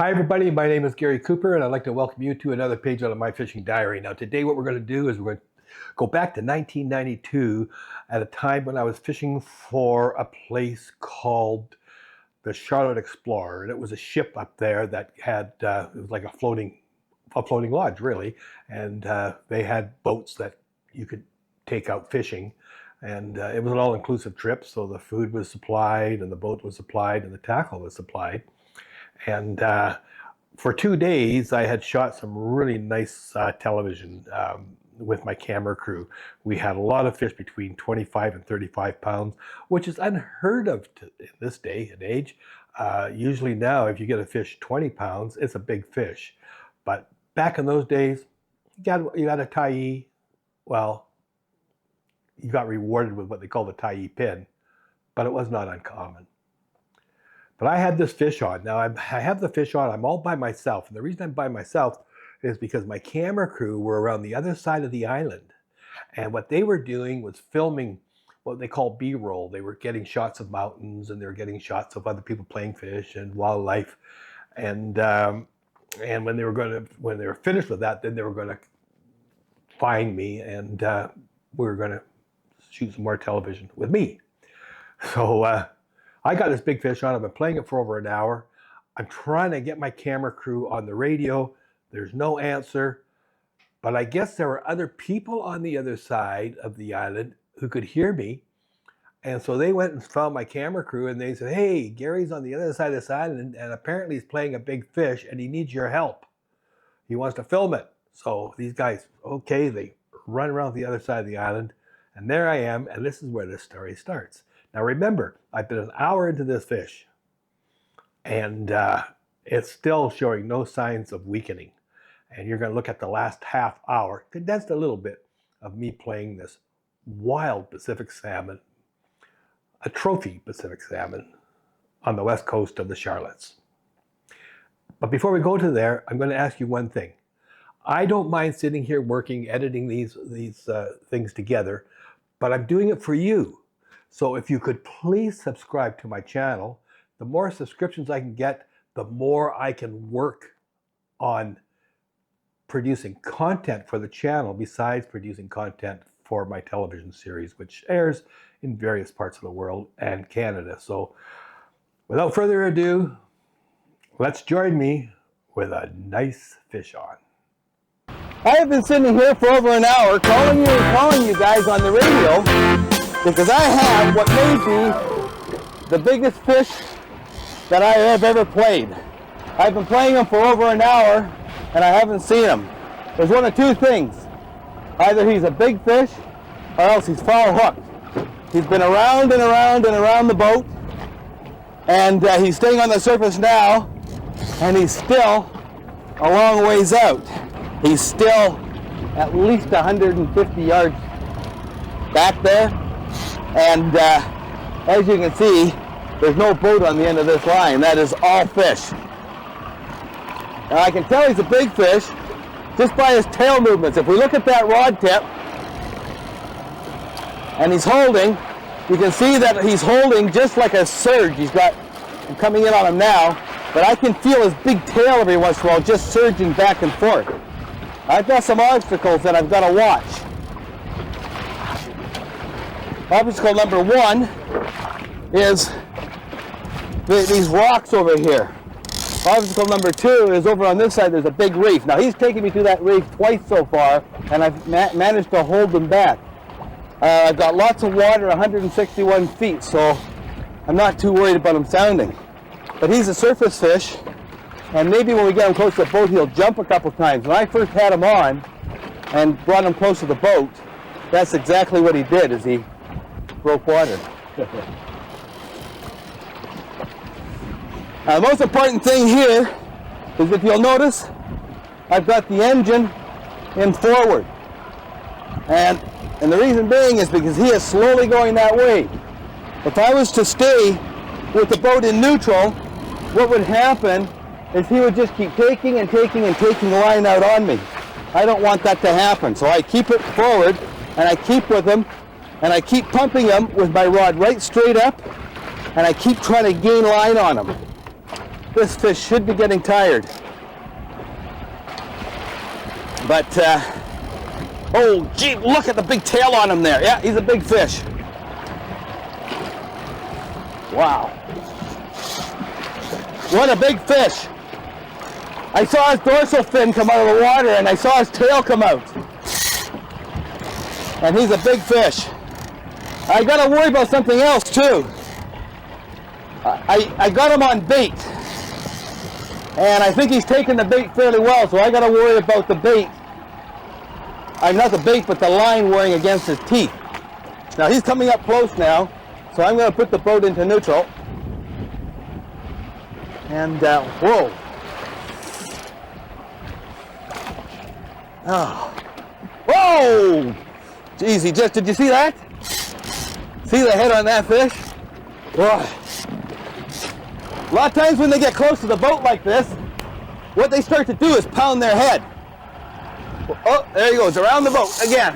Hi everybody, my name is Gary Cooper and I'd like to welcome you to another page out of my fishing diary. Now today what we're going to do is we're going to go back to 1992 at a time when I was fishing for a place called the Charlotte Explorer. And it was a ship up there that had, it was like a floating lodge really, and they had boats that you could take out fishing. And it was an all-inclusive trip, so the food was supplied and the boat was supplied and the tackle was supplied. And for 2 days, I had shot some really nice television with my camera crew. We had a lot of fish between 25 and 35 pounds, which is unheard of in this day and age. Usually now, if you get a fish 20 pounds, it's a big fish. But back in those days, you got a tie, well, you got rewarded with what they call the tie pin, but it was not uncommon. But I had this fish on. Now I have the fish on, I'm all by myself. And the reason I'm by myself is because my camera crew were around the other side of the island. And what they were doing was filming what they call B-roll. They were getting shots of mountains and they were getting shots of other people playing fish and wildlife. And when they were finished with that, then they were going to find me and we were going to shoot some more television with me. So I got this big fish on. I've been playing it for over an hour. I'm trying to get my camera crew on the radio. There's no answer. But I guess there were other people on the other side of the island who could hear me. And so they went and found my camera crew and they said, hey, Gary's on the other side of this island and apparently he's playing a big fish and he needs your help. He wants to film it. So these guys, okay, they run around the other side of the island. And there I am. And this is where this story starts. Now remember, I've been an hour into this fish and it's still showing no signs of weakening. And you're going to look at the last half hour, condensed a little bit, of me playing this wild Pacific salmon, a trophy Pacific salmon on the west coast of the Charlottes. But before we go to there, I'm going to ask you one thing. I don't mind sitting here working, editing these things together, but I'm doing it for you. So if you could please subscribe to my channel, the more subscriptions I can get, the more I can work on producing content for the channel besides producing content for my television series, which airs in various parts of the world and Canada. So without further ado, let's join me with a nice fish on. I have been sitting here for over an hour calling you guys on the radio because I have what may be the biggest fish that I have ever played. I've been playing him for over an hour and I haven't seen him. There's one of two things. Either he's a big fish or else he's foul hooked. He's been around and around and around the boat and he's staying on the surface now and he's still a long ways out. He's still at least 150 yards back there. And as you can see, there's no boat on the end of this line. That is all fish. Now I can tell he's a big fish just by his tail movements. If we look at that rod tip, and he's holding, you can see that he's holding just like a surge. I'm coming in on him now, but I can feel his big tail every once in a while just surging back and forth. I've got some obstacles that I've got to watch. Obstacle number one is these rocks over here. Obstacle number two is over on this side, there's a big reef. Now he's taken me to that reef twice so far, and I've managed to hold them back. I've got lots of water, 161 feet, so I'm not too worried about him sounding. But he's a surface fish, and maybe when we get him close to the boat, he'll jump a couple times. When I first had him on and brought him close to the boat, that's exactly what he did, is he broke water. Now, the most important thing here is, if you'll notice, I've got the engine in forward. And the reason being is because he is slowly going that way. If I was to stay with the boat in neutral, what would happen is he would just keep taking and taking and taking the line out on me. I don't want that to happen. So I keep it forward and I keep with him and I keep pumping him with my rod right straight up and I keep trying to gain line on him. this fish should be getting tired. But, oh gee, look at the big tail on him there. Yeah, he's a big fish. Wow. What a big fish. I saw his dorsal fin come out of the water and I saw his tail come out. And he's a big fish. I gotta worry about something else too. I got him on bait. And I think he's taking the bait fairly well, so I gotta worry about the bait. I'm not the bait, but the line wearing against his teeth. Now he's coming up close now, so I'm gonna put the boat into neutral. And, whoa. Oh. Whoa! Geez, did you see that? See the head on that fish? Boy. A lot of times when they get close to the boat like this, what they start to do is pound their head. Oh, there he goes, around the boat again.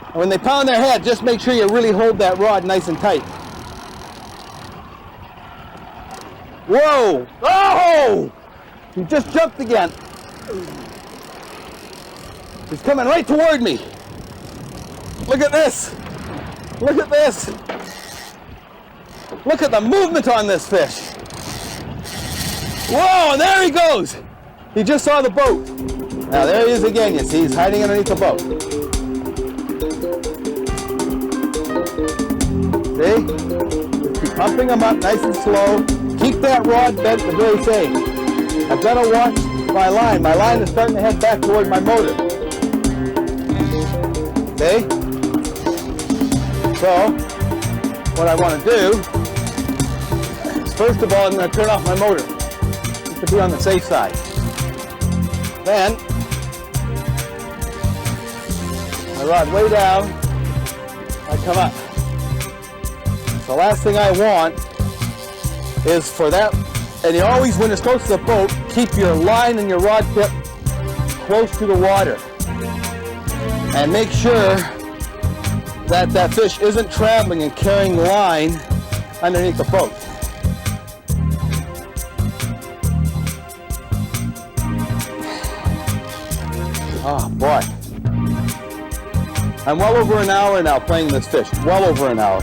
And when they pound their head, just make sure you really hold that rod nice and tight. Whoa! Oh! He just jumped again. He's coming right toward me. Look at this. Look at this. Look at the movement on this fish. Whoa, and there he goes. He just saw the boat. Now there he is again, you see, he's hiding underneath the boat. See? Keep pumping him up nice and slow. Keep that rod bent the very same. I've got to watch my line. My line is starting to head back toward my motor. See? So, what I want to do is, first of all, I'm going to turn off my motor just to be on the safe side. Then, I rod way down, I come up. The last thing I want is for that, and you always, when it's close to the boat, keep your line and your rod tip close to the water. And make sure that that fish isn't traveling and carrying line underneath the boat. Oh boy. I'm well over an hour now playing this fish. Well over an hour.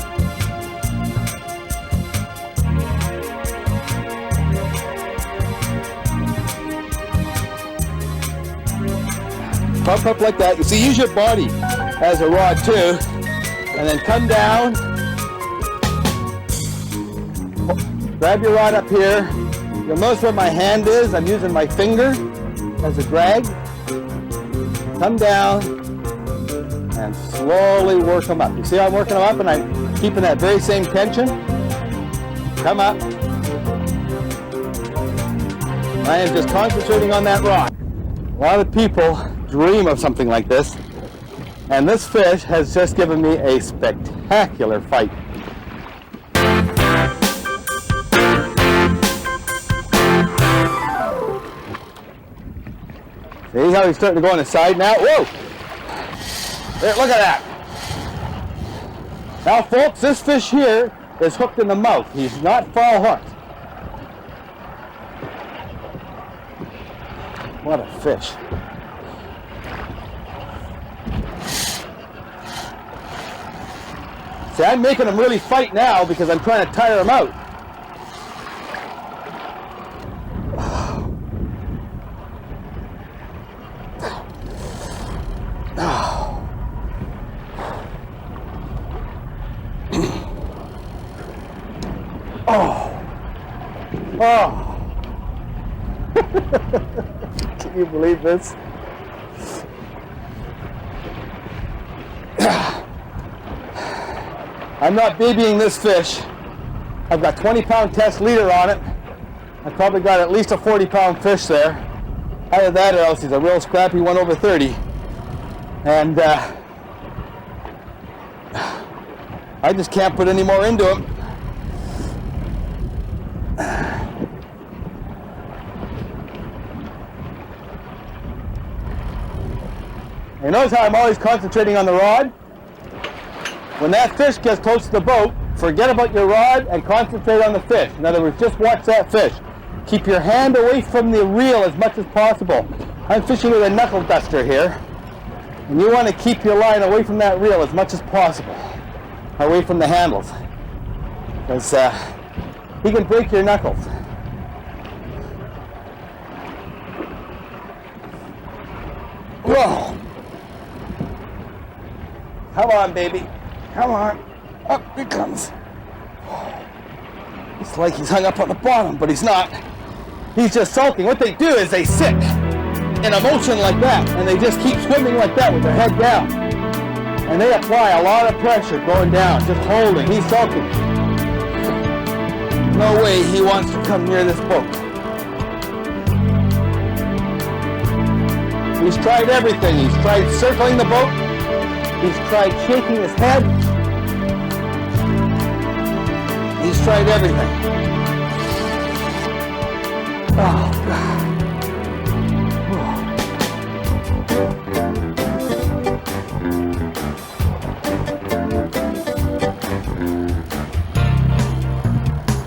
Pump up like that. You see, use your body as a rod too. And then come down. Grab your rod up here. You'll notice where my hand is. I'm using my finger as a drag. Come down and slowly work them up. You see how I'm working them up and I'm keeping that very same tension? Come up. I am just concentrating on that rod. A lot of people dream of something like this, and this fish has just given me a spectacular fight. See how he's starting to go on the side now? Whoa! There, look at that. Now folks, this fish here is hooked in the mouth. He's not foul hooked. What a fish. See, I'm making him really fight now because I'm trying to tire him out. Oh. Oh. Can you believe this? I'm not babying this fish. I've got 20-pound test leader on it. I've probably got at least a 40-pound fish there. Either that or else he's a real scrappy one over 30. And I just can't put any more into him. You notice how I'm always concentrating on the rod? When that fish gets close to the boat, forget about your rod and concentrate on the fish. In other words, just watch that fish. Keep your hand away from the reel as much as possible. I'm fishing with a knuckle duster here, and you want to keep your line away from that reel as much as possible, away from the handles, because he can break your knuckles. Whoa! Come on, baby. Come on. Up he comes. It's like he's hung up on the bottom, but he's not. He's just sulking. What they do is they sit in a motion like that, and they just keep swimming like that with their head down. And they apply a lot of pressure going down, just holding. He's sulking. No way he wants to come near this boat. He's tried everything. He's tried circling the boat. He's tried shaking his head. He's tried everything. Oh, God.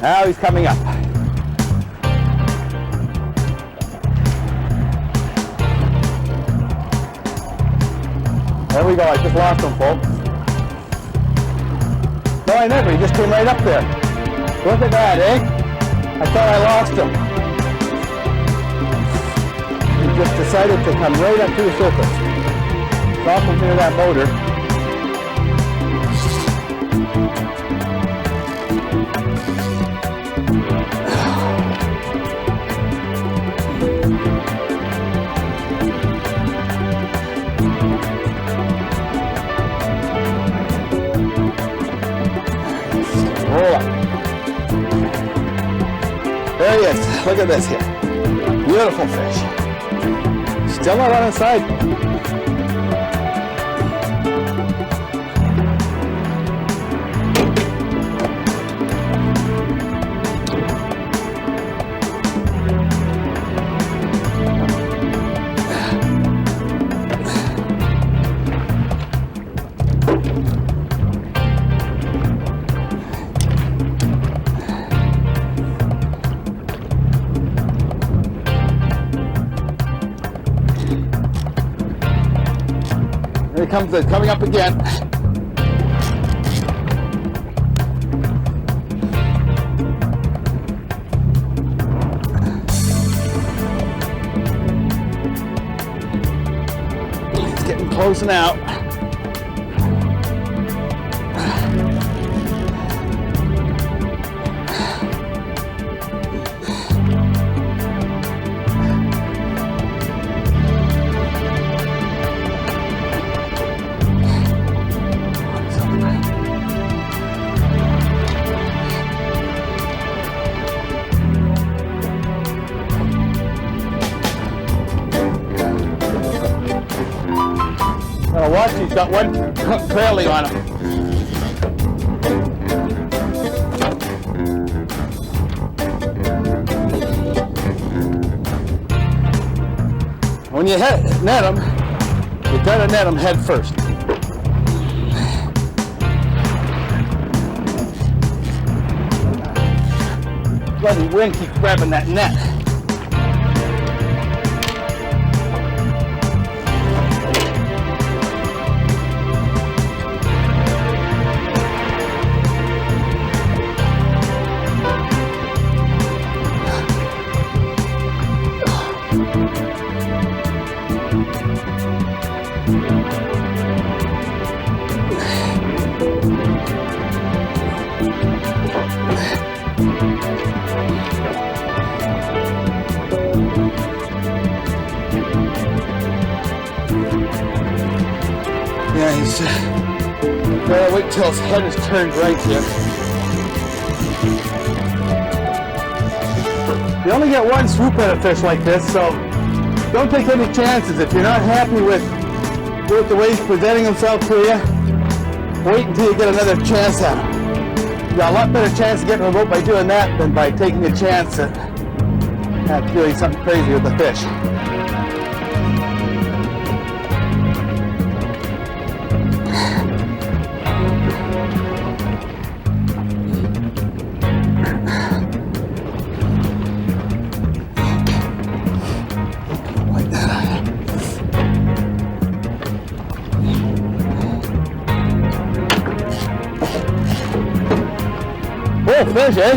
Now he's coming up. There we go, I just lost him, folks. No, I never, he just came right up there. Look at that, eh? I thought I lost him. He just decided to come right up to the surface. Stop him near that motor. Roll up. There he is. Look at this here. Beautiful fish. Still not on his side. Here comes it, coming up again. He's getting close now. Watch, he's got one trailing on him. When you net him, you gotta net him head first. Bloody wind keeps grabbing that net. Yeah, he's gotta wait till his head is turned right here. You only get one swoop at a fish like this, so don't take any chances. If you're not happy with the way he's presenting himself to you, wait until you get another chance at him. You got a lot better chance of getting a boat by doing that than by taking a chance at doing something crazy with the fish. Full fish, eh?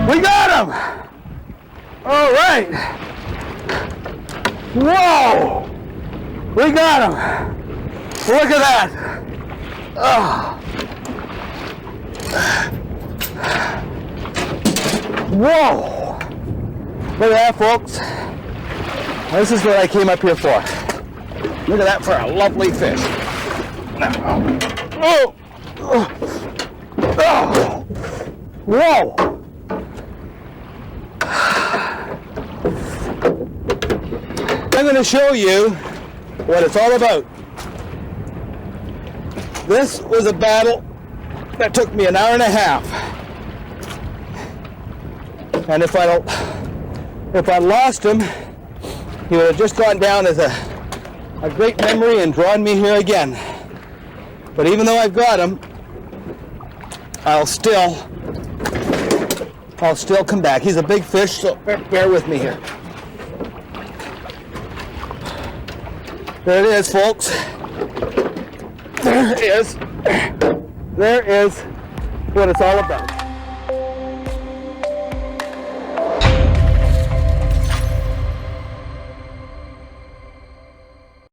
We got him! All right. Whoa! We got him! Look at that! Oh. Whoa! Look at that, folks. This is what I came up here for. Look at that for a lovely fish. Oh! Oh! Whoa! I'm going to show you what it's all about. This was a battle that took me an hour and a half. And if I lost him, he would have just gone down as a great memory and drawn me here again. But even though I've got him, I'll still come back. He's a big fish, so bear with me here. There it is, folks. There is what it's all about.